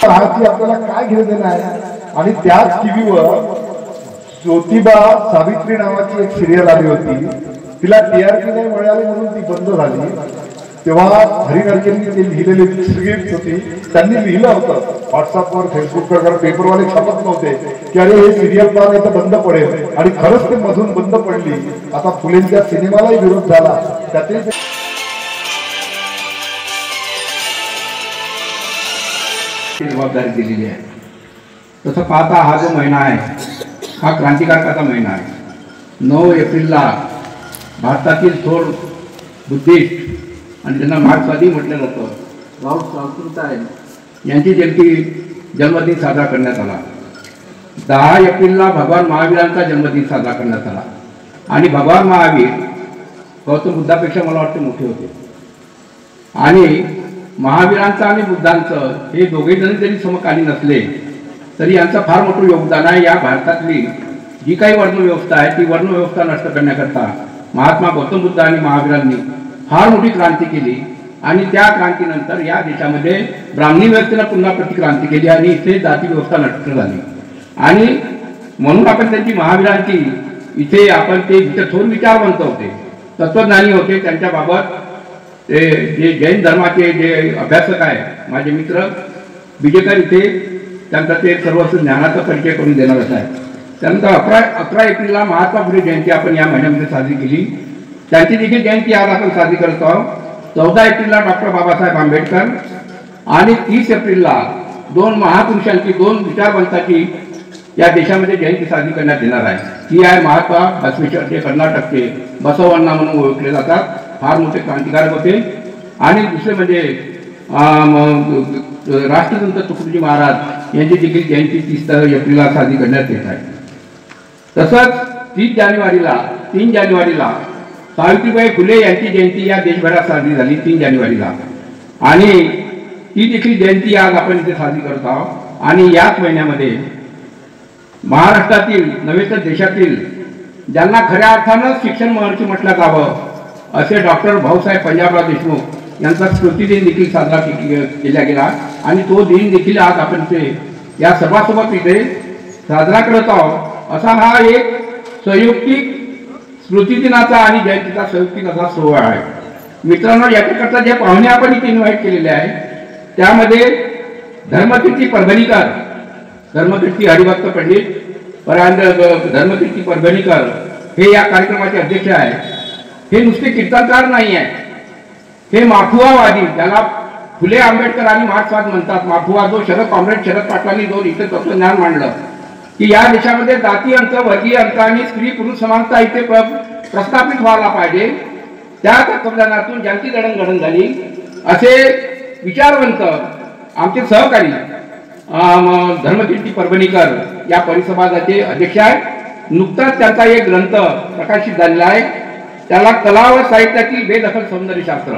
भारती आपल्याला काय घेणं देणं आहे। आणि त्याच टीव्हीवर ज्योतिबा सावित्री नावाची एक सिरियल आली होती, तिला टीआरपी नाही मिळाली म्हणून ती बंद झाली। तेव्हा हरी नरकेंनी ते लिहिलेली स्क्रिप्ट होती, त्यांनी लिहिलं होतं व्हॉट्सअपवर फेसबुकवर, कारण पेपरवाले छापत नव्हते की अरे हे सिरियल पार नाही तर बंद पडेल, आणि खरंच ते मधून बंद पडली। आता फुलेंच्या सिनेमालाही विरोध झाला, त्याचे जबाबदारी दिलेली आहे। तसं पाहता हा जो महिना आहे हा क्रांतिकारकाचा महिना आहे। 9 एप्रिलला भारतातील थोर बुद्धिस्ट आणि त्यांना मार्क्सवादी म्हटलं जातं, राऊत सावंतराय यांची जन्मदिन साजरा करण्यात आला। 10 एप्रिलला भगवान महावीरांचा जन्मदिन साजरा करण्यात आला। आणि भगवान महावीर गौतम बुद्धापेक्षा मला वाटते मोठे होते, आणि महावीरांचं आणि बुद्धांचं हे दोघे जण जरी समकालीन असले तरी यांचं फार मोठं योगदान आहे। या भारतातली जी काही वर्णव्यवस्था आहे ती वर्णव्यवस्था नष्ट करण्याकरता महात्मा गौतम बुद्ध आणि महावीरांनी फार मोठी क्रांती केली, आणि त्या क्रांतीनंतर या देशामध्ये ब्राह्मणी व्यवस्थेनं पुन्हा प्रतिक्रांती केली आणि इथे जाती व्यवस्था नष्ट झाली। आणि म्हणून आपण त्यांची महावीरांची इथे आपण ते थोर विचारवंत होते, तत्वज्ञानी होते, त्यांच्याबाबत जे जैन धर्माचे जे अभ्यासक आहे माझे मित्र बिजेकर, इथे त्यांचा ते सर्वस्व ज्ञानाचा परिचय करून देणारच आहे। त्यानंतर 11 एप्रिलला महात्मा फुले जयंती आपण या महिन्यामध्ये साजरी केली, त्यांची देखील जयंती आज आपण साजरी करत आहोत। 14 एप्रिलला डॉक्टर बाबासाहेब आंबेडकर, आणि 30 एप्रिलला 2 महापुरुषांची, 2 विचारवंतांची या देशामध्ये जयंती साजरी करण्यात येणार आहे। ती आहे महात्मा बसवेश्वर, जे कर्नाटकचे बसवण्णा म्हणून ओळखले जातात, फार मोठे क्रांतिकारक होते। आणि दुसरे म्हणजे राष्ट्रसंत तुकडोजी महाराज यांची देखील जयंती 30 एप्रिलला साजरी करण्यात येत आहे। तसंच 3 जानेवारीला सावित्रीबाई फुले यांची जयंती या देशभरात साजरी झाली 3 जानेवारीला, आणि ती देखील जयंती आज आपण इथे साजरी करत आहोत। आणि याच महिन्यामध्ये महाराष्ट्रातील नव्हे तर देशातील ज्यांना खऱ्या अर्थानं शिक्षण महर्षी म्हटलं जावं असे डॉक्टर भाऊसाहेब पंजाबराव देशमुख यांचा स्मृतिदिन देखील साजरा केला गेला, आणि तो दिन देखील आज आपण इथे या सर्वांसोबत इथे साजरा करत आहोत। असा हा एक संयुक्तिक स्मृतिदिनाचा आणि जयंतीचा संयुक्तिक असा सोहळा आहे। मित्रांनो, याच्याकरता जे पाहुणे आपण इथे इन्व्हाइट केलेले आहे त्यामध्ये धर्मकीर्ती परभणीकर, धर्मकीर्ती हरिभक्त पंडित धर्मकीर्ती परभणीकर हे या कार्यक्रमाचे अध्यक्ष आहे। हे नुसते कीर्तनकार नाही आहे, हे माफुआवादी, ज्याला फुले आंबेडकर आणि मार्क्सवाद म्हणतात। माफुआ जो कॉम्रेड शरद पाटलांनी जो इथे तत्वज्ञान मांडलं की या देशामध्ये जाती अंत, वर्गीय अंत आणि स्त्री पुरुष समानता इथे प्रस्थापित व्हायला पाहिजे, त्या तत्वज्ञानातून ज्यांची जडणघडण झाली असे विचारवंत आमचे सहकारी धर्मकीर्ती परभणीकर या परिसंवादाचे अध्यक्ष आहेत। नुकताच त्यांचा एक ग्रंथ प्रकाशित झालेला आहे, त्याला कला व साहित्यातील बेदखल सौंदर्यशास्त्र।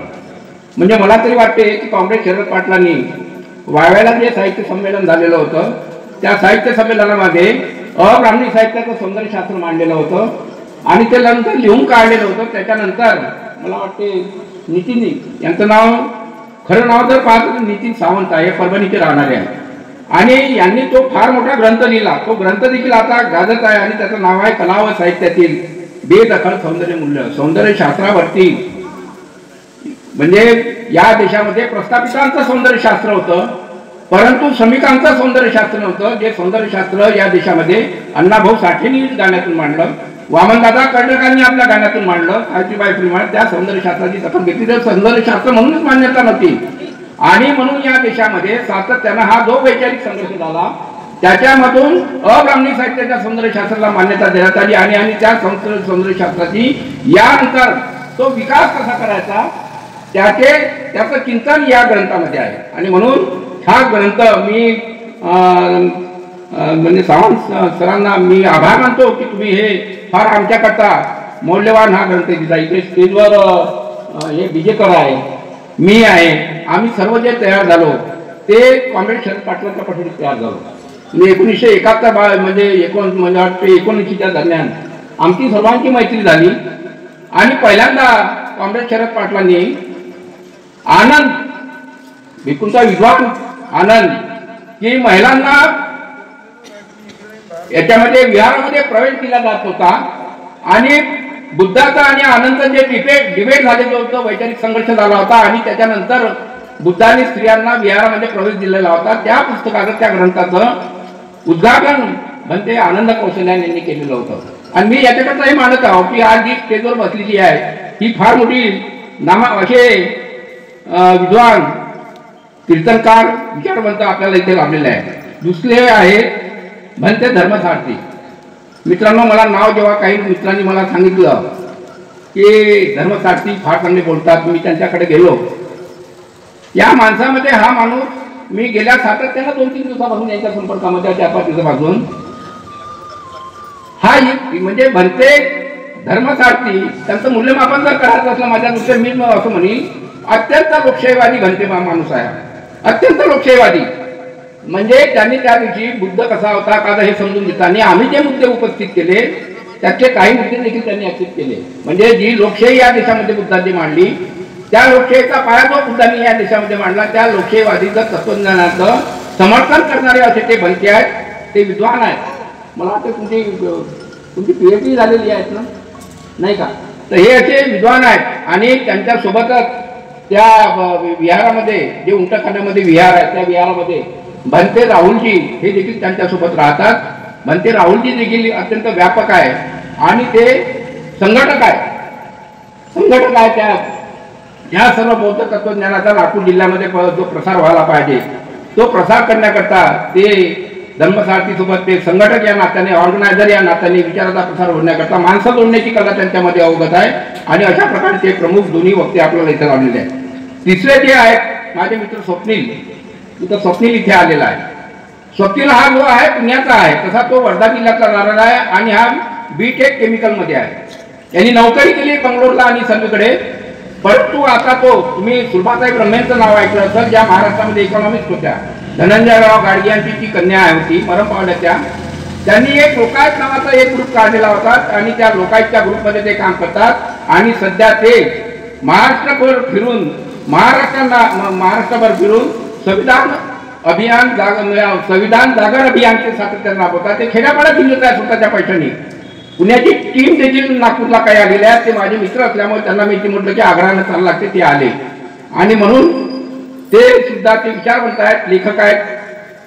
म्हणजे मला तरी वाटते की कॉम्रेड शरद पाटलांनी वाळव्याला जे साहित्य संमेलन झालेलं होतं त्या साहित्य संमेलनामध्ये अब्राह्मणी साहित्याचं सौंदर्यशास्त्र मांडलेलं होतं, आणि ते नंतर लिहून काढलेलं होतं। त्याच्यानंतर मला वाटते नितीन यांचं नाव, खरं नाव जर पाहतो नितीन सावंत आहे, परभणीचे राहणारे आहे, आणि यांनी तो फार मोठा ग्रंथ लिहिला। तो ग्रंथ देखील आता गाजत आहे, आणि त्याचं नाव आहे कला व साहित्यातील बेदखल सौंदर्य मूल्य। सौंदर्यशास्त्रावरती म्हणजे या देशामध्ये प्रस्थापितांचं सौंदर्यशास्त्र होतं, परंतु श्रमिकांचं सौंदर्यशास्त्र नव्हतं। जे सौंदर्यशास्त्र या देशामध्ये अण्णाभाऊ साठेंनी गाण्यातून मांडलं, वामनदादा कर्डकांनी आपल्या गाण्यातून मांडलं, सावित्रीबाई फुले त्या सौंदर्यशास्त्राची दखल घेतली। तर सौंदर्यशास्त्र म्हणूनच मान्यता नव्हती, आणि म्हणून या देशामध्ये सातत्यानं हा जो वैचारिक संघर्ष झाला त्याच्यामधून अब्राह्मणी साहित्याच्या सौंदर्यशास्त्राला मान्यता देण्यात आली, आणि त्या सौंदर्यशास्त्राची यानंतर तो विकास कसा करायचा त्याचं चिंतन या ग्रंथामध्ये आहे। आणि म्हणून हा ग्रंथ मी म्हणजे सावंत सरांना मी आभार मानतो की तुम्ही हे फार आमच्याकरता मौल्यवान हा ग्रंथ दिला। इथे स्टेजवर हे बिजेकर आहे, मी आहे, आम्ही सर्व जे तयार झालो ते कॉम्रेड शरद पाटलांच्या पाठीने तयार झालो। 1971 म्हणजे 1919च्या दरम्यान आमची सर्वांची मैत्री झाली, आणि पहिल्यांदा कॉम्रेड शरद पाटलांनी आनंद भिकूंचा विद्वान आनंद की महिलांना याच्यामध्ये विहारामध्ये प्रवेश दिला जात होता आणि बुद्धाचा आणि आनंद जे डिबेट झालेलं होतं, वैचारिक संघर्ष झाला होता आणि त्याच्यानंतर बुद्धाने स्त्रियांना विहारामध्ये प्रवेश दिलेला होता. त्या पुस्तकाचं, त्या ग्रंथाचं उद्घाटन म्हणते आनंद कौशल्यान यांनी केलेलं होतं. आणि मी याच्याकरता हे मानत आहो की आज जी स्टेजवर बसलेली आहे ही फार मोठी असे विद्वान, कीर्तनकार, विचारवंत आपल्याला इथे लाभलेले आहे. दुसरे आहेत म्हणते धर्मसारथी. मित्रांनो, मला नाव जेव्हा काही मित्रांनी मला सांगितलं की धर्मसारथी फार चांगले बोलतात, मी त्यांच्याकडे गेलो. या माणसामध्ये हा माणूस, मी गेल्या सातत्यानं 2-3 दिवसापासून यांच्या संपर्कामध्ये, 4-5 दिवसापासून, हा म्हणजे म्हणते धर्मसारथी. त्यांचं मूल्यमापन जर करायचं असलं माझ्या दृष्टीने, मी असं म्हणेन अत्यंत लोकशाहीवादी घंटे माणूस आहे, अत्यंत लोकशाहीवादी. म्हणजे त्यांनी त्या दिवशी बुद्ध कसा होता का हे समजून घेताना आम्ही जे मुद्दे उपस्थित केले त्यातले काही मुद्दे देखील त्यांनी ऍक्सेप्ट केले. म्हणजे जी लोकशाही या देशामध्ये बुद्धांनी मांडली, त्या लोकशाहीचा पाया जो बुद्धांनी या देशामध्ये मांडला, त्या लोकशाहीवादीचं तत्वज्ञानाचं समर्थन करणारे असे ते भलते आहेत, ते विद्वान आहेत. मला वाटतं तुमची PhD झालेली आहेत ना, नाही का? तर हे असे विद्वान आहेत आणि त्यांच्यासोबतच त्या विहारामध्ये, जे उंटखान्यामध्ये विहार आहे, त्या विहारामध्ये भंते राहुलजी हे देखील त्यांच्यासोबत राहतात. भंते राहुलजी देखील अत्यंत व्यापक आहे आणि ते संघटक आहे. त्या सर्व बौद्ध तत्वज्ञानाचा नागपूर जिल्ह्यामध्ये जो प्रसार व्हायला पाहिजे, तो प्रसार करण्याकरता ते धर्मसारथीसोबत ते संघटक या नात्याने, ऑर्गनायझर या नात्याने विचाराचा प्रसार होण्याकरता माणसं जोडण्याची कला त्यांच्यामध्ये अवगत आहे आणि अशा प्रकारे ते प्रमुख दोन्ही वक्ते आपल्याला इथे लावलेले आहेत. तिसरे जे आहेत माझे मित्र स्वप्नील, इथं स्वप्नील इथे आलेला आहे. स्वप्नील हा जो आहे पुण्याचा आहे, तसा तो वर्धा जिल्ह्यातला राहिलेला आहे आणि हा BTech केमिकलमध्ये आहे. यांनी नोकरी केली बंगलोरला आणि सर्वीकडे. परंतु आता तो, तुम्ही सुलभाताई ब्रह्मेंचं नाव ऐकलं असेल, ज्या महाराष्ट्रामध्ये इकॉनॉमिस्ट होत्या, धनंजयराव गाडगे यांची ती कन्या होती, मरण पावल्या. त्यांनी एक लोकायत नावाचा एक ग्रुप काढलेला होता आणि त्या लोकायतच्या ग्रुपमध्ये ते काम करतात आणि सध्या ते महाराष्ट्रभर फिरून संविधान जागर अभियानचे सातत्याने राबवतात. ते खेड्यापाड्यात दिलेत आहे स्वतःच्या पैशाने. पुण्याची टीम देखील नागपूरला काही आलेले आहेत. ते माझे मित्र असल्यामुळे त्यांना मी ते म्हटलं की आग्रहानं चाललं लागते, ते आले आणि म्हणून ते सुद्धा, ते विचारवंत आहेत, लेखक आहेत,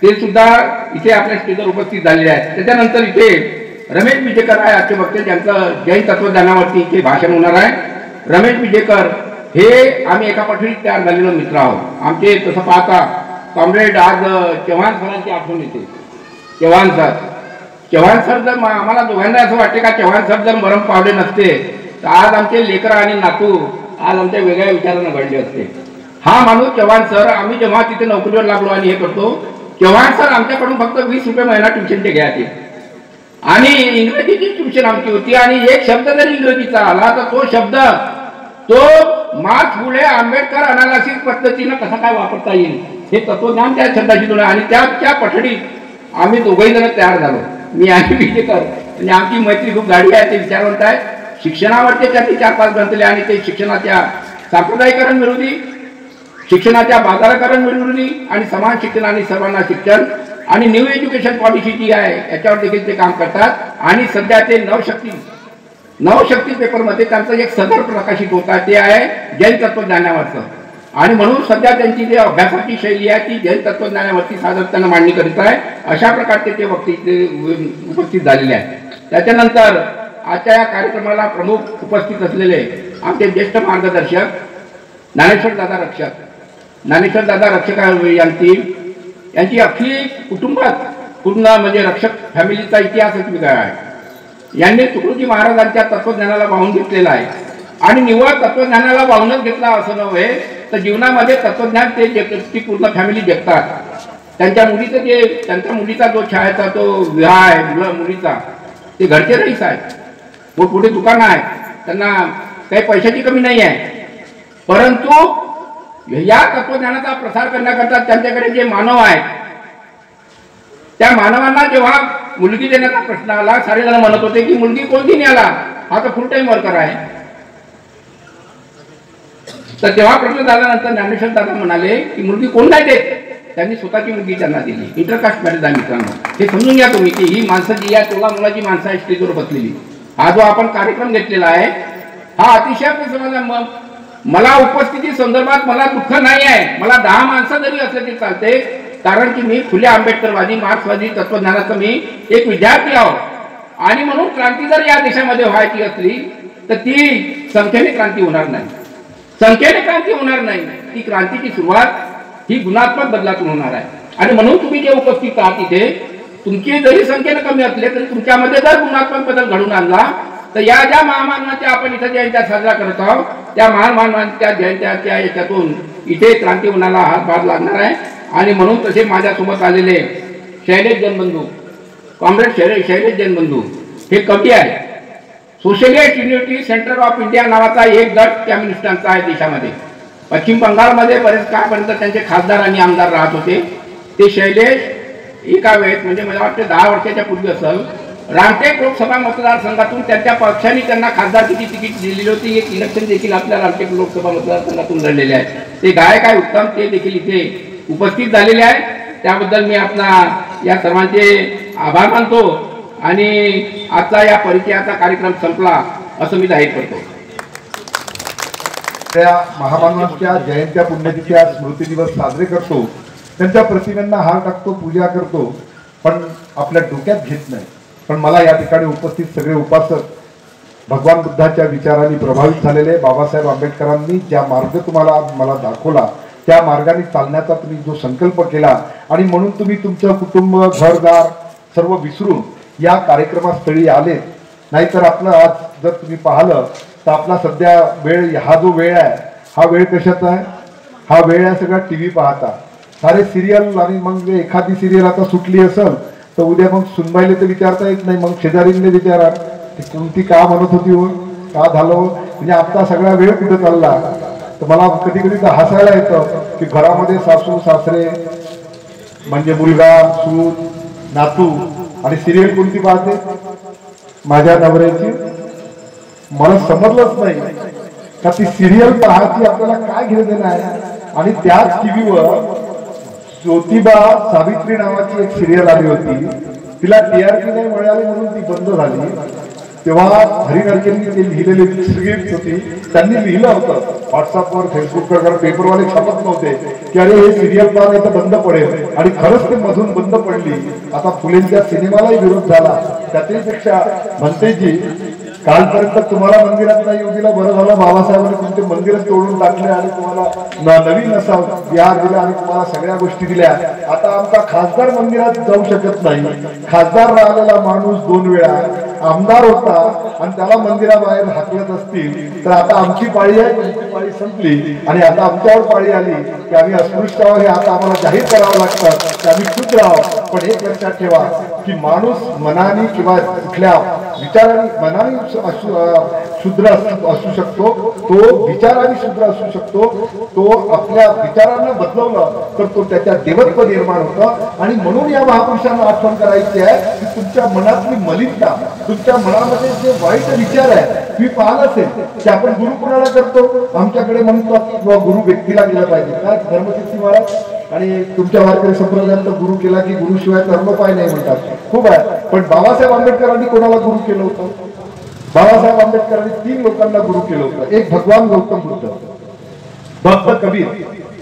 ते सुद्धा इथे आपल्या स्टेजवर उपस्थित झालेले आहेत. त्याच्यानंतर इथे रमेश विजेकर आहे आजचे वक्ते, ज्यांचं जैन तत्वज्ञानावरती इथे भाषण होणार आहे. रमेश विजेकर हे आम्ही एका पठडीत तयार झालेलो मित्र आहोत. आमचे तसं पाहता कॉम्रेड आज चव्हाण सरांची आठवण येते. चव्हाण सर जर आम्हाला दोघांना असं वाटते का चव्हाण सर जर मरण पावले नसते तर आज आमचे लेकरं आणि नातू आज आमच्या वेगळ्या विचारानं घडले असते. हा माणूस चव्हाण सर, आम्ही जेव्हा तिथे नोकरीवर लागलो आणि हे करतो, चव्हाण सर आमच्याकडून फक्त 20 रुपये महिना ट्युशनचे घ्यायचे आणि इंग्रजीची ट्युशन आमची होती आणि एक शब्द जरी इंग्रजीचा आला तर तो शब्द मार्क्स फुले आंबेडकर अनालिसिस पद्धतीनं कसा काय वापरता येईल हे तत्वज्ञान त्या शब्दाची तुलना. आणि त्या पठडीत आम्ही दोघंही जण तयार झालो, मी आणि विजेकर. म्हणजे आमची मैत्री खूप गाडी आहे. ते विचारवंत आहेत. शिक्षणावरती त्यांनी 4-5 ग्रंथ लिहिले आणि ते शिक्षणाच्या सांप्रदायिकरण विरोधी, शिक्षणाच्या बाजारीकरण विरोधी आणि समान शिक्षण आणि सर्वांना शिक्षण आणि न्यू एज्युकेशन पॉलिसी जी आहे याच्यावर देखील ते काम करतात. आणि सध्या ते नवशक्ती पेपरमध्ये त्यांचं एक सदर प्रकाशित होत आहे, ते आहे जैन तत्वज्ञानावरचं. आणि म्हणून सध्या त्यांची जी अभ्यासाची शैली आहे ती जैन तत्वज्ञानावरती सातत्यानं मांडणी करीत आहे. अशा प्रकारचे ते वक्ते उपस्थित झालेले आहेत. त्याच्यानंतर आजच्या या कार्यक्रमाला प्रमुख उपस्थित असलेले आमचे ज्येष्ठ मार्गदर्शक ज्ञानेश्वर दादा रक्षक यांची अख्खी कुटुंबात पूर्ण म्हणजे रक्षक फॅमिलीचा इतिहासच वेगळा आहे. यांनी तुकडोजी महाराजांच्या तत्वज्ञानाला वाहून घेतलेला आहे आणि निव्वळ तत्वज्ञानाला वाहूनच घेतला असं नव्हे तर जीवनामध्ये तत्वज्ञान ती पूर्ण फॅमिली जगतात. त्यांच्या मुलीचा जो छायाचा तो विवाह आहे मुलीचा, ते घरचे रईस आहेत, मोठमोठे दुकानं आहेत, त्यांना काही पैशाची कमी नाही आहे. परंतु या तत्वज्ञानाचा प्रसार करण्याकरता त्यांच्याकडे जे मानव आहेत, त्या मानवांना जेव्हा मुलगी देण्याचा प्रश्न आला, सारे जण म्हणत होते की मुलगी कोणती न्याला, हा तर फुल टाइम वर्कर आहे. तर तेव्हा प्रश्न झाल्यानंतर ज्ञानेश्वर दादा म्हणाले की मुलगी कोण नाही देत, त्यांनी स्वतःची मुलगी त्यांना दिली. इंटरकास्ट मॅरेज आहे मित्रांनो. हे समजून घ्या तुम्ही की ही माणसं जी या तोला मुलाची माणसं आहे स्टेजवर बसलेली. हा जो आपण कार्यक्रम घेतलेला आहे हा अतिशय मला उपस्थिती संदर्भात मला दुःख नाही आहे. मला 10 माणसं जरी असले तरी चालते, कारण की मी फुले आंबेडकरवादी मार्क्सवादी तत्वज्ञानाचा मी एक विद्यार्थी आहोत. आणि म्हणून क्रांती जर या देशामध्ये व्हायची असली तर ती संख्येने क्रांती होणार नाही. संख्येने क्रांती होणार नाही. ती क्रांतीची सुरुवात ही गुणात्मक बदलातून होणार आहे. आणि म्हणून तुम्ही जे उपस्थित आहात तिथे तुमची जरी संख्येने कमी असले तरी तुमच्यामध्ये जर गुणात्मक बदल घडून आणला तर या ज्या महामानवाच्या आपण इथे जयंत्या साजरा करत आहोत त्या महामानवांच्या जयंत्याच्या याच्यातून इथे क्रांती होण्याला हातभार लागणार आहे. आणि म्हणून तसे माझ्यासोबत आलेले शैलेश जैनबंधू, कॉम्रेड शैलेश जैनबंधू हे कवी आहे. Socialist unity centre of India नावाचा एक गट कम्युनिस्टांचा आहे देशामध्ये. पश्चिम बंगालमध्ये बरेच काळपर्यंत त्यांचे खासदार आणि आमदार राहत होते. ते शैलेश एका वेळेस म्हणजे मला वाटते 10 वर्षाच्या पूर्वी असेल रामटेक लोकसभा मतदारसंघातून त्यांच्या पक्षाने त्यांना खासदारकीची तिकीट दिलेली होती. एक इलेक्शन देखील आपल्या रामटेक लोकसभा मतदारसंघातून लढलेले आहे. ते गायक आहे उत्तम, ते देखील इथे उपस्थित झालेले आहेत. त्याबद्दल मी आपला या सर्वांचे आभार मानतो आणि आजचा या परिचयाचा कार्यक्रम संपला असं मी जाहीर करतो. त्या महामानवांच्या जयंत्या पुण्यतिथ्या स्मृती दिवस साजरे करतो, त्यांच्या प्रतिमांना हार टाकतो, पूजा करतो, पण आपल्या डोक्यात घेत नाही. पण मला या ठिकाणी उपस्थित सगळे उपासक भगवान बुद्धाच्या विचारांनी प्रभावित झालेले, बाबासाहेब आंबेडकरांनी ज्या मार्ग तुम्हाला मला दाखवला त्या मार्गाने चालण्याचा तुम्ही जो संकल्प केला आणि म्हणून तुम्ही तुमचं कुटुंब घरदार सर्व विसरून या कार्यक्रमास्थळी आले. नाहीतर आपलं आज जर तुम्ही पाहिलं तर आपला सध्या वेळ हा जो वेळ आहे हा वेळ कशाचा आहे? हा वेळ आहे सगळा टी व्ही पाहता, सारे सिरियल. आणि मग एखादी सिरियल आता सुटली असेल तर उद्या मग सुनबाईले तर विचारता येत नाही, मग शेजारीने विचारा ती कोणती का म्हणत होती हो, का झालं हो. म्हणजे आपला सगळा वेळ कुठे चालला. तर मला कधी कधी तर हसायला येतं की घरामध्ये सासू सासरे म्हणजे मुलगा सून नातू आणि सिरियल कोणती पाहते? माझ्या नवऱ्याची. मला समजलंच नाही का ती सिरियल पाहायची आपल्याला काय घेणं देणं आहे. आणि त्याच टीव्हीवर ज्योतिबा सावित्री नावाची एक सिरियल आली होती, तिला TRP नाही मिळाली म्हणून ती बंद झाली. तेव्हा हरिगडकरांनी ते लिहिलेली स्क्रिप्ट होती, त्यांनी लिहिलं होतं व्हॉट्सअपवर फेसबुकवर, कारण पेपरवाले छापत नव्हते की अरे हे सिरियल पाहणं तर बंद पडेल. आणि खरंच ते मधून बंद पडली. आता फुलेंच्या सिनेमालाही विरोध झाला. त्यापेक्षा म्हणते जी कालपर्यंत तुम्हाला मंदिरात नाही येऊ दिला, बरं झालं बाबासाहेबांनी तुमचे मंदिरच तोडून टाकले आणि तुम्हाला नवीन असा विहार दिला आणि तुम्हाला सगळ्या गोष्टी दिल्या. आता आमचा खासदार मंदिरात जाऊ शकत नाही. खासदार राहिलेला माणूस 2 वेळा आमदार होता आणि त्याला मंदिराबाहेर हाकलत असतील तर आता आमची पाळी आहे, तुमची पाळी संपली आणि आता आमच्यावर पाळी आली की आम्ही अस्पृश्य आहोत हे आता आम्हाला जाहीर करावं लागतं की आम्ही शूद्र आहोत. पण एक लक्षात ठेवा की माणूस मनाने किंवा कुठल्या विचाराने मनाने शूद्र असू शकतो, तो विचाराने शूद्र असू शकतो. तो आपल्या विचारांना बदलवलं तर तो त्याच्या देवत्व निर्माण होतं. आणि म्हणून या महापुरुषांना आठवण करायची आहे की तुमच्या मनातली मलिनता, तुमच्या मनामध्ये जे वाईट विचार आहे, तुम्ही पाहिलं असेल की आपण गुरु कुणाला करतो? आमच्याकडे म्हणतो की गुरु व्यक्तीला केला पाहिजे. काय धर्मसिद्धी महाराज आणि तुमच्या वारकरी संप्रदायात गुरु केला की गुरुशिवाय कर्मपाय नाही म्हणतात. खूप आहे. पण बाबासाहेब आंबेडकरांनी कोणाला गुरु केलं होतं? बाबासाहेब आंबेडकरांनी 3 लोकांना गुरु केलं होतं. एक भगवान गौतम बुद्ध, भक्त कबीर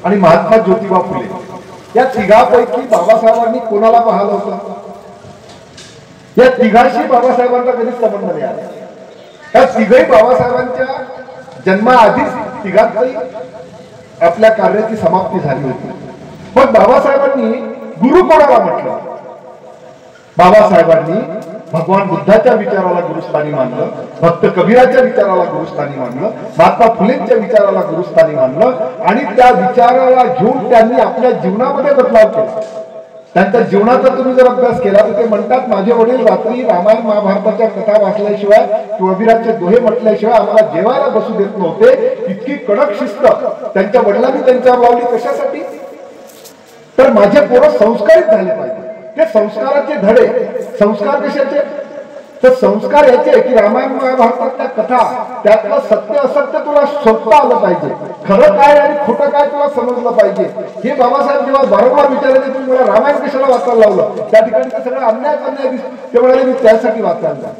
आणि महात्मा ज्योतिबा फुले. या तिघांपैकी बाबासाहेबांनी कोणाला पाहिलं होतं? या तिघांशी बाबासाहेबांना कधीच संबंध नाही आला. या तिघही बाबासाहेबांच्या जन्माआधीच तिघांतही आपल्या कार्याची समाप्ती झाली होती. पण बाबासाहेबांनी गुरु कोणाला म्हटलं? बाबासाहेबांनी भगवान बुद्धाच्या विचाराला गुरुस्थानी मानलं, भक्त कबीराच्या विचाराला गुरुस्थानी मानलं, महात्मा फुलेंच्या विचाराला गुरुस्थानी मानलं आणि त्या विचाराला घेऊन त्यांनी आपल्या जीवनामध्ये बदलाव केला. त्यांच्या जीवनाचा तुम्ही जर अभ्यास केला तर ते म्हणतात माझे वडील रात्री रामायण महाभारताच्या कथा वाचल्याशिवाय कबीराचे दोहे म्हटल्याशिवाय आम्हाला जेवायला बसू देत नव्हते. इतकी कडक शिस्त त्यांच्या वडिलांनी त्यांच्यावर लावली. कशासाठी? तर माझे पोरं संस्कारित झाले पाहिजे. ते संस्काराचे धडे. संस्कार कशाचे? तर संस्कार याचे की रामायण महाभारतातल्या कथा त्यातलं सत्य असत्य तुला शोधता आलं पाहिजे, खरं काय आणि खोटं काय तुला समजलं पाहिजे. हे बाबासाहेब जेव्हा वारंवार विचारायचे तुम्ही मला रामायण कशाला वाचायला लावलं, त्या ठिकाणी ते सगळं अन्याय दिसतो. ते म्हणाले मी त्यासाठी वाचायला.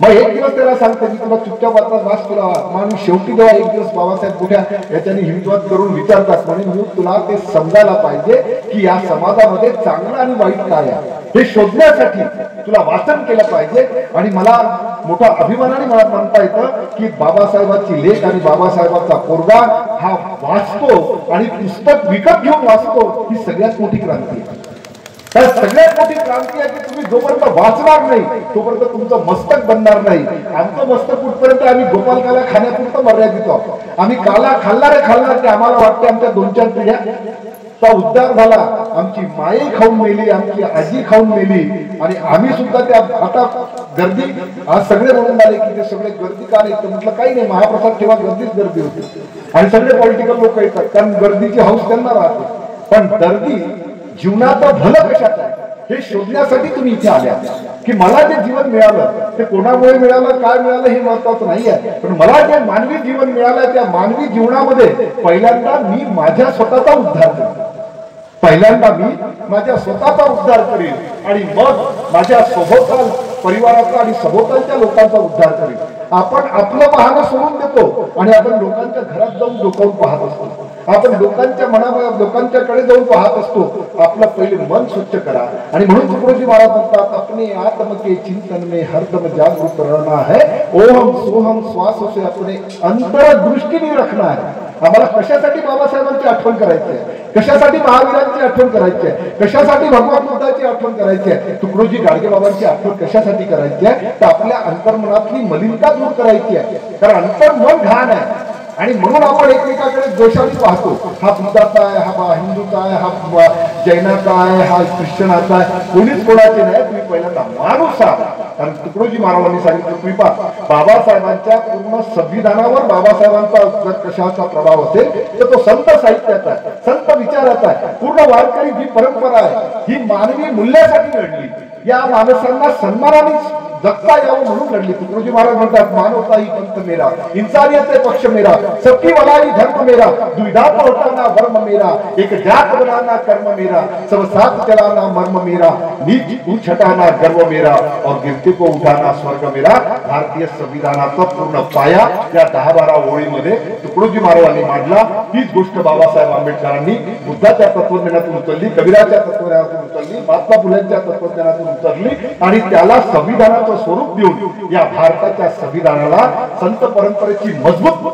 मग एक दिवस त्याला सांगते मी तुला चुपचाप वाचला वाच तुला म्हणून शेवटी जेव्हा एक दिवस बाबासाहेब मोठ्या याच्याने हिमतवाद करून विचारतात म्हणे मी तुला ते समजायला पाहिजे की या समाजामध्ये चांगलं आणि वाईट काय आहे हे शोधण्यासाठी तुला वाचन केलं पाहिजे. आणि मला मोठा अभिमानाने मला म्हणता येतं की बाबासाहेबांची लेख आणि बाबासाहेबांचा पोरगा हा वाचतो आणि पुस्तक विकत घेऊन वाचतो ही सगळ्यात मोठी क्रांती आहे. तर सगळ्यात मोठी क्रांती आहे की तुम्ही जोपर्यंत वाचणार नाही तोपर्यंत तुमचं मस्तक बनणार नाही. आमचं मस्तक कुठपर्यंत आम्ही गोपालकाला खाण्यापुरतं मर्यादित आहोत. आम्ही काला खाल्णार की आम्हाला वाटते आमच्या 2-4 पिढ्या उद्धार झाला, आमची माई खाऊन मेली, आमची आजी खाऊन मेली आणि आम्ही सुद्धा त्या आता गर्दी आज सगळे म्हणून आले की ते सगळे गर्दी का नाही तर म्हटलं काही नाही महाप्रसाद ठेवा गर्दीच गर्दी होती आणि सगळे पॉलिटिकल लोक येतात कारण गर्दीची हौस त्यांना राहते. पण गर्दी जीवनाचं भलं कशात आहे हे शोधण्यासाठी तुम्ही इथे आल्या की मला जे जीवन मिळालं ते कोणामुळे मिळालं काय मिळालं हे महत्वाचं नाही आहे, पण मला जे मानवी जीवन मिळालं त्या मानवी जीवनामध्ये पहिल्यांदा मी माझ्या स्वतःचा उद्धार करेन, पहिल्यांदा मी माझ्या स्वतःचा उद्धार करेन आणि मग माझ्या सभोवताल परिवाराचा आणि सभोवतालच्या लोकांचा उद्धार करेन. आपण आपलं पाहणं सोडून देतो आणि आपण लोकांच्या घरात जाऊन डोकावून पाहत असतो, आपण लोकांच्या लोकांच्याकडे जाऊन पाहत असतो. आपलं पहिले मन स्वच्छ करा. आणि म्हणून तुकडोजी महाराज म्हणतात अपने आत्म के चिंतन में हरदम जागरूक रहना है, ओहम सोहम श्वास से अपने अंतरदृष्टीने रखना है. आम्हाला कशासाठी बाबासाहेबांची आठवण करायची आहे, कशासाठी महावीरांची आठवण करायची आहे, कशासाठी भगवान बुद्धाची आठवण करायची आहे, तुकडोजी गाडगे बाबांची आठवण कशासाठी करायची आहे तर आपल्या अंतर्मनातली मलिनता दूर करायची आहे. कारण अंतर्मन घाण आहे आणि म्हणून आपण एकमेकाकडे द्वेषाने पाहतो. हा बुद्धाचा आहे, हा हिंदूचा आहे, हा जैनाचा आहे, हा ख्रिश्चनाचा आहे, कोणीच कोणाचे नाही. तुम्ही पहिल्यांदा माणूस आहात. कारण तुकडोजी महाराजांनी सांगितलं तुम्ही पहा बाबासाहेबांच्या पूर्ण संविधानावर बाबासाहेबांचा जर कशाचा प्रभाव असेल तर तो संत साहित्याचा आहे, संत विचाराचा आहे. पूर्ण वारकरी जी परंपरा आहे ही मानवी मूल्यासाठी घडली, या माणसांना सन्मानाने जगता यावं म्हणून लढली. तुकडोजी महाराज म्हणतात मानवता ही पंथ मेरा, इंसानियत पक्ष मेरा, सबकी भलाई धर्म मेरा, दुविधा हटाना वर्म मेरा, एक जात बनाना कर्म मेरा, सब साथ चलाना मर्म मेरा, नीच ऊंच हटाना गर्व मेरा और गिरते को उठाना स्वर्ग मेरा. भारतीय संविधानाचा पूर्ण पाया या 10-12 ओळीमध्ये तुकडोजी महाराजांनी मांडला. हीच गोष्ट बाबासाहेब आंबेडकरांनी बुद्धाच्या तत्वज्ञानातून उचलली, कबीराच्या तत्वज्ञानातून उचलली, महात्मा फुलेंच्या तत्वज्ञानातून उचलली आणि त्याला संविधानाचं स्वरूप देऊन या भारताच्या संविधानाला संत परंपरेची मजबूत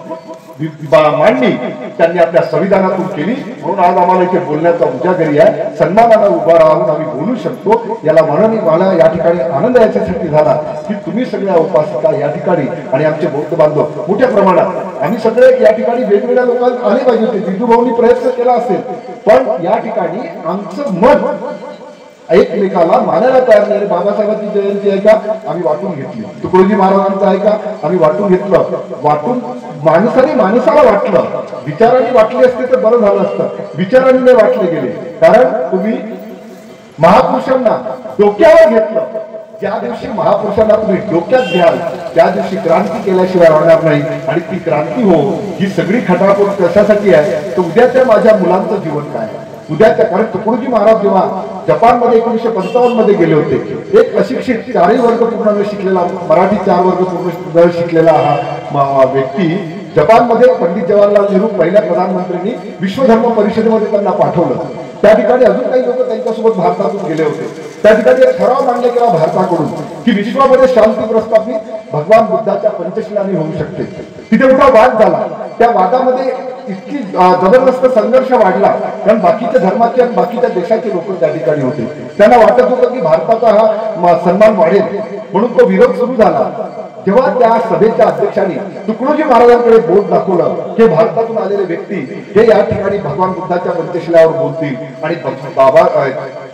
मांडणी त्यांनी आपल्या संविधानातून केली. म्हणून आज आम्हाला इथे बोलण्याचा उजागरी आहे, सन्मानाला उभा राहून आम्ही बोलू शकतो. याला मला या ठिकाणी आनंद याच्यासाठी झाला की तुम्ही सगळ्या उपासिका या ठिकाणी आणि आमचे बौद्ध बांधव मोठ्या प्रमाणात आम्ही सगळे या ठिकाणी वेगवेगळ्या लोकांना आले पाहिजे होते. जिजूभाऊंनी प्रयत्न केला असेल पण या ठिकाणी आमचं मन एकमेकाला मानायला तयार नाही. बाबासाहेबांची जयंती आहे का आम्ही वाटून घेतली, तुकडोजी महाराजांचं आहे का आम्ही वाटून घेतलं, वाटून माणसाने माणसाला वाटलं. विचारांनी वाटले असते तर बरं झालं असतं, विचारांनी वाटले गेले. कारण तुम्ही महापुरुषांना डोक्यावर घेतलं. ज्या दिवशी महापुरुषांना तुम्ही डोक्यात घ्याल त्या दिवशी क्रांती केल्याशिवाय होणार नाही. आणि ती क्रांती हो ही सगळी खटापट कशासाठी आहे तर उद्याच्या माझ्या मुलांचं जीवन काय, उद्याच्या. कारण तुकडोजी महाराज जेव्हा जपानमध्ये 1955 मध्ये गेले होते, एक अशिक्षित 4 वर्ग पूर्ण न शिकलेला, मराठी 4 वर्ग पूर्ण न शिकलेला हा व्यक्ती जपानमध्ये पंडित जवाहरलाल नेहरू पहिल्या प्रधानमंत्र्यांनी विश्वधर्म परिषदेमध्ये त्यांना पाठवलं. त्या ठिकाणी अजून काही लोक त्यांच्यासोबत भारतातून गेले होते. त्या ठिकाणी एक ठराव मांडला गेला भारताकडून की विश्वामध्ये शांती प्रस्थापित भगवान बुद्धाच्या पंचशिलाने होऊ शकते. तिथे मोठा वाद झाला. त्या वादामध्ये इतकी जबरदस्त संघर्ष वाढला कारण बाकीच्या धर्माचे आणि बाकीच्या देशाचे लोक त्या ठिकाणी होते. त्यांना वाटत होतं की भारताचा हा सन्मान वाढेल म्हणून तो विरोध सुरू झाला. जेव्हा त्या सभेच्या अध्यक्षांनी तुकडोजी महाराजांकडे बोट दाखवलं की भारतातून आलेले व्यक्ती हे या ठिकाणी भगवान बुद्धाच्या पंचशिलावर बोलतील आणि बाबा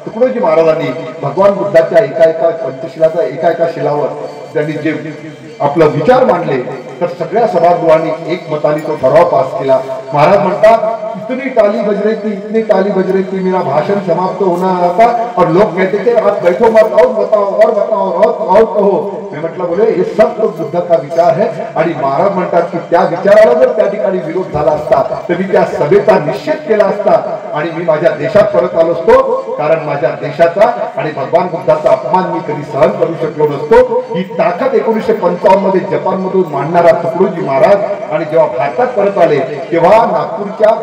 तुकडोजी महाराजांनी भगवान बुद्धाच्या एका पंचशिलाचा एका शिलावर त्यांनी जे आपलं विचार मांडले तर सगळ्या सभागृहांनी एकमताने तो ठराव पास केला. महाराज म्हणतात इतनी टाली बज रही थी, इतनी टाली बज रही थी, मेरा भाषण समाप्त होना था और लोग कहते थे आप बैठो मत, और बताओ और बताओ और कहो. मी म्हटलं बोले हे सब तो बुद्धाचा विचार आहे. आणि महाराज म्हणतात की त्या विचाराला जर त्या ठिकाणी विरोध झाला असता तर मी त्या सभेचा निषेध केला असता आणि मी माझ्या देशात परत आलो असतो, कारण माझ्या देशाचा आणि भगवान बुद्धाचा अपमान मी कधी सहन करू शकलो नसतो. ही ताकद 1955 मध्ये जपान मधून मांडणारा तुकडोजी महाराज आणि जेव्हा भारतात परत आले तेव्हा नागपूरच्या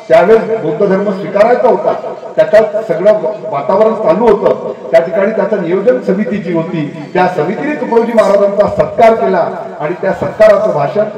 त्यावेळेस बौद्ध धर्म स्वीकारायचा होता, त्याच्यात सगळं वातावरण चालू होतं. त्या ठिकाणी त्याचं नियोजन समिती जी होती त्या समितीने तुकडोजी महाराजांचा सत्कार केला आणि त्या सत्काराचं भाषण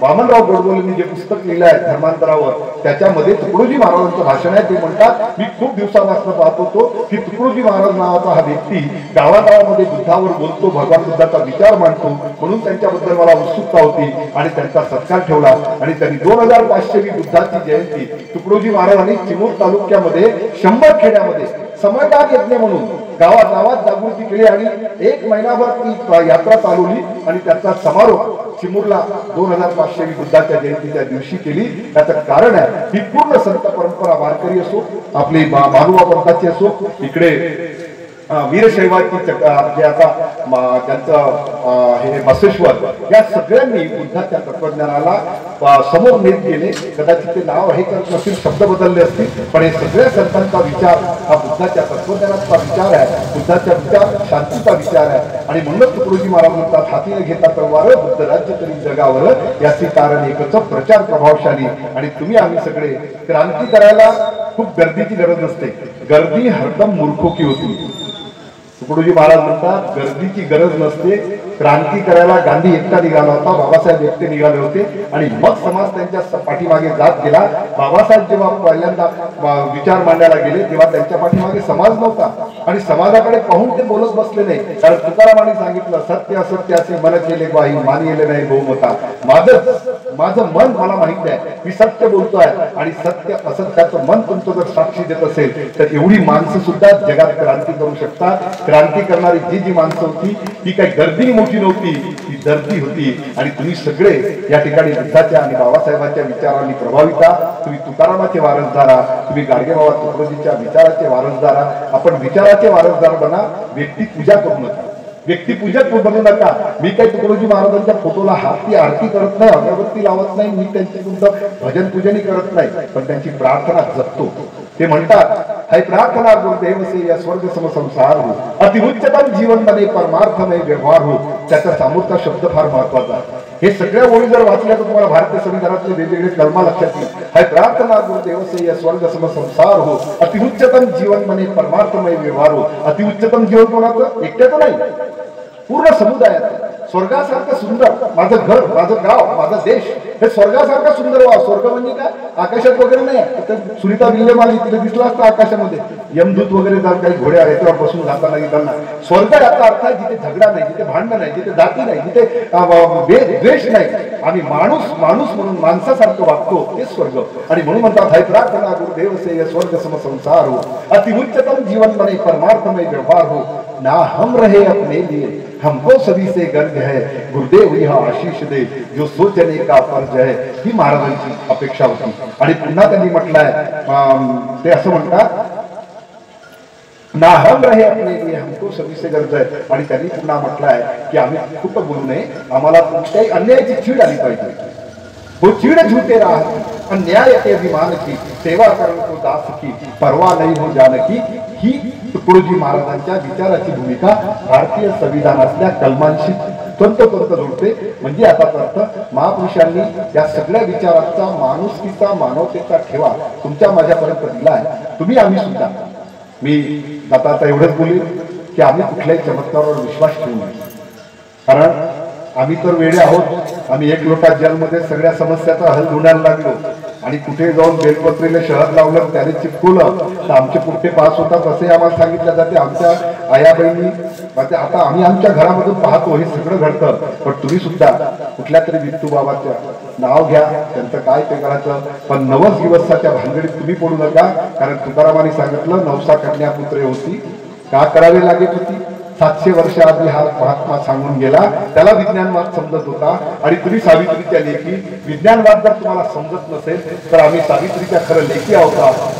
वामनराव गोडबोलेंनी जे पुस्तक लिहिलं आहे धर्मांतरावर त्याच्यामध्ये तुकडोजी महाराजांचं भाषण आहे. ते म्हणतात मी खूप दिवसापासून पाहत होतो की तुकडोजी महाराज नावाचा हा व्यक्ती गावागावामध्ये बुद्धावर बोलतो, भगवान बुद्धाचा विचार मांडतो, म्हणून त्यांच्याबद्दल मला उत्सुकता होती आणि त्यांचा सत्कार ठेवला. आणि त्यांनी 2500वी बुद्धाची जयंती तुकडोजी महाराजांनी चिमूर तालुक्यामध्ये 100 खेड्यामध्ये समयदान यज्ञ म्हणून गावागावात जागृती केली आणि 1 महिनाभर ती यात्रा चालवली आणि त्याचा समारोप चिमूरला 2500वी बुद्धाच्या जयंतीच्या दिवशी केली. त्याचं कारण आहे ही पूर्ण संत परंपरा वारकरी असो, आपली मानुबा पंथाची असो, इकडे वीरशैवाची जे आता त्यांचं हे बसवेश्वर, या सगळ्यांनी बुद्धाच्या तत्वज्ञानाला समोर नेत गेले. कदाचित ते नाव हे करत नसतील, शब्द बदलले असतील, पण हे सगळ्या संतांचा विचार हा बुद्धाच्या तत्वज्ञानाचा विचार आहे, बुद्धाच्या विचार शांतीचा विचार आहे. आणि म्हणून तुकडोजी महाराज म्हणतात हातीने घेता तलवार बुद्ध राज्य करी जगावर, याचे कारण एकच प्रचार प्रभावशाली. आणि तुम्ही आम्ही सगळे क्रांती करायला खूप गर्दीची गरज नसते, गर्दी हरदम मूर्खो की होती. तुकडोजी महाराज म्हणतात गर्दीची गरज नसते, क्रांती करायला गांधी एकटा निघाला होता, बाबासाहेब एकटे निघाले होते आणि मग समाज त्यांच्या पाठीमागे जात गेला. बाबासाहेब जेव्हा पहिल्यांदा विचार मांडायला गेले तेव्हा त्यांच्या पाठीमागे समाज नव्हता आणि समाजाकडे पाहून ते बोलत बसले नाही. कारण तुकारामांनी सांगितलं सत्य असत्य असे मन केले ग्वाही मानिले नाही बहुमता. माझं मन मला माहित आहे, मी सत्य बोलतोय आणि सत्य असत्याचं मन तुमचं जर साक्षी देत असेल तर एवढी माणसं सुद्धा जगात क्रांती करू शकतात. क्रांती करणारी जी माणसं होती ती काही गर्दी मोठी नव्हती, ती दर्दी होती. आणि तुम्ही सगळे या ठिकाणी बुद्धाच्या आणि बाबासाहेबांच्या विचारांनी प्रभावित आहात. तुम्ही तुकारामाचे वारसदार आहात, तुम्ही गाडगेबाबा तुकडोजीच्या विचाराचे वारसदार आहात. आपण विचाराचे वारसदार बना, व्यक्ती पूजा करू नका, व्यक्तिपूजक बनू नका. मी काही तुकडोजी महाराजांच्या फोटोला हाती आरती करत नाही, अगरबत्ती लावत नाही, मी त्यांची भजन पूजनही करत नाही, पण त्यांची प्रार्थना जपतो. ते म्हणतात है प्रार्थना गुरुदेव से या स्वर्ग सम संसार हो, अति उच्चतम जीवन बने परमार्थमय व्यवहार हो. त्याचा सामूर्थ शब्द फार महत्वाचा आहे. हे सगळ्या ओळी जर वाचल्या तर तुम्हाला भारतीय संविधानातले वेगवेगळे कलमा लक्षात येईल. है प्रार्थना गुरुदेव से या स्वर्ग सम संसार हो, अति उच्चतम जीवन बने परमार्थमय व्यवहार हो. अति उच्चतम जीवन कोणाचं? एकट्याचं नाही, पूर्ण समुदायाचं. स्वर्गासारखं सुंदर माझं घर, माझं गाव, माझा देश हे स्वर्गासारखं सुंदर व्हावं. स्वर्ग म्हणजे काय? आकाशात वगैरे नाही. सुनीता विल्यम आली तिथे दिसलं असतं आकाशामध्ये यमदूत वगैरे जाऊन काही घोड्या याच्यावर बसून जाताना येताना. स्वर्ग याचा अर्थ आहे जिथे झगडा नाही, जिथे भांडण नाही, जिथे जाती नाही, जिथे द्वेष नाही. आम्ही माणूस म्हणून माणसासारखं वागतो, ते स्वर्ग. आणि म्हणून म्हणतात है प्रार्थना गुरुदेव से स्वर्ग सम संसार हो, अति उच्चतम जीवन बने परमार्थमय व्यवहार हो. ना हम रहे अपने लिए, हमको सभी से गर्व है, गुरुदेव यह आशीष दे जो सोचने का फर्ज है. ही महाराजांची अपेक्षा होती. आणि पुन्हा त्यांनी म्हटलंय, ते असं म्हणतात ना हम रहे अपने लिए, हमको सभी से गर्व है. आणि त्यांनी पुन्हा म्हटलंय की आम्ही खूप बोलू नये, आम्हाला कोणत्याही अन्यायाची चीड आली पाहिजे. वो चीड़ झूठे राह अन्याय के अभिमान की, सेवा करण को दास की, परवा नहीं हो जानकी. ही तुकडोजी महाराजांच्या विचाराची भूमिका भारतीय संविधानातल्या कलमांशी तंतोतंत जोडते. म्हणजे आता अर्थ महापुरुषांनी या सगळ्या विचारांचा माणुसकीचा मानवतेचा ठेवा तुमच्या माझ्यापर्यंत दिला आहे. तुम्ही आम्ही सुद्धा, मी आता एवढंच बोलेन की आम्ही कुठल्याही चमत्कारावर विश्वास ठेवू नये, कारण आम्ही तर वेडे आहोत. आम्ही 1 लोटा जलमध्ये सगळ्या समस्याचा हल ढूंढायला लागलो आणि कुठे जाऊन बेलपत्रीला शहद लावलं, त्याने चिपकवलं तर आमचे पुढे पास होतात असे आम्हाला सांगितलं जाते. आमच्या आया बहिणी आता आम्ही आमच्या घरामधून पाहतो हे सगळं घडतं. पण तुम्ही सुद्धा कुठल्या तरी विठ्ठू बाबाच्या नाव घ्या, त्यांचं काय ते करायचं, पण नवस दिवसाच्या भानगडीत तुम्ही पडू नका. कारण तुकारामांनी सांगितलं नवसा कन्या पुत्रे होती, का करावी लागत होती? 700 वर्ष आधी हा महात्मा सांगून गेला, त्याला विज्ञानवाद समजत होता. आणि तुम्ही सावित्रीच्या लेखी, विज्ञानवाद जर तुम्हाला समजत नसेल तर आम्ही सावित्रीच्या खरं लेखी आहोत.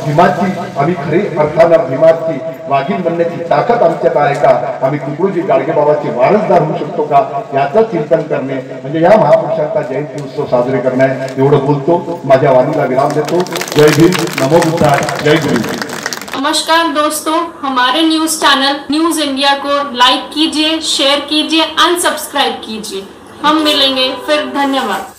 भीमाची आम्ही खरी अर्थानं भीमाची वाघीण बनण्याची ताकद आमच्यात आहे का, आम्ही तुकडोजी गाडगेबाबाचे वारसदार होऊ शकतो का, याचं चिंतन करणे म्हणजे या महापुरुषांचा जयंती उत्सव साजरे करणे. एवढं बोलतो, माझ्या वाणीला विराम देतो. जय भीम, नमो बुद्धाय, जय गुरु. नमस्कार दोस्तों, हमारे न्यूज चैनल न्यूज इंडिया को लाइक कीजिए, शेयर कीजिए, अनसब्सक्राइब कीजिए. हम मिलेंगे फिर. धन्यवाद.